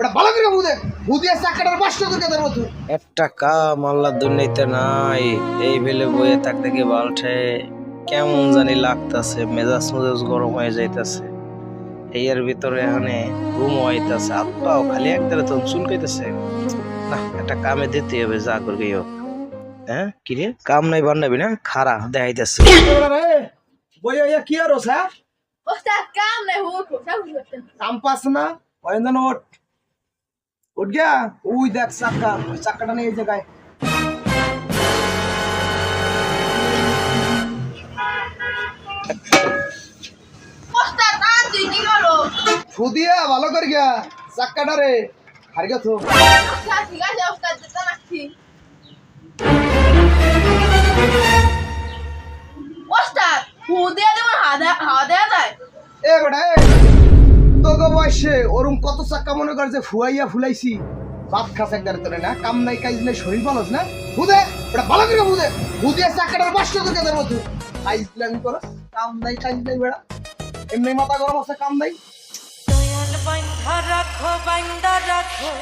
ওটা ভালো করে বুঝে বুঝিয়ে চাকাটার পাঁচটা তোকে দেবো তুই একটা কাম আল্লাহ দুনিয়াতে নাই এই বেলে বইয়ে থাকতে কি বালছে কেমন জানি লাগতাছে মেজাজ মেজাজ গরম হয়ে যাইতাছে এর ভিতরে এখানে ঘুম হইতাছে হাত পাও খালি একদারে তখন চুলকাইতেছে না একটা কামে দিতে হবে যা করবি হোক হ্যাঁ কি রে কাম নাই বান্ধাবি না খারা দেখাইতেছে বই কি আর হ্যাঁ ওস্তাদ কাম নাই হোক সব করতেন কাম পাস না ওইন্দন ওঠ উঠ গিয়া ওই দেখ চাকা চাকাটা নেই এই জায়গায় ওস্তাদ আন তুই কি করো ফুদিয়া ভালো করে গিয়া চাকাটা রে হার গেছো ওস্তাদ ঠিক আছে ওস্তাদ যেতে নাকি ওস্তাদ হুদিয়া দেব হাওয়া দেয়া যায় এ বেটা এ তোকে বয়সে ওরম কত চাক্কা মনে কর যে ফুয়াইয়া ফুলাইছি বাপ খাস একদারে তোরে না কাম নাই কাজ নাই শরীর ভালোস না বুঝে ওটা ভালো করে বুঝে বুঝিয়ে চাকাটার পাঁচটা তোকে দেবো তুই আইসলামি করস কাম নাই কাজ নাই বেড়া এমনি মাথা গরম আছে কাম নাই দয়াল বান্ধা রাখো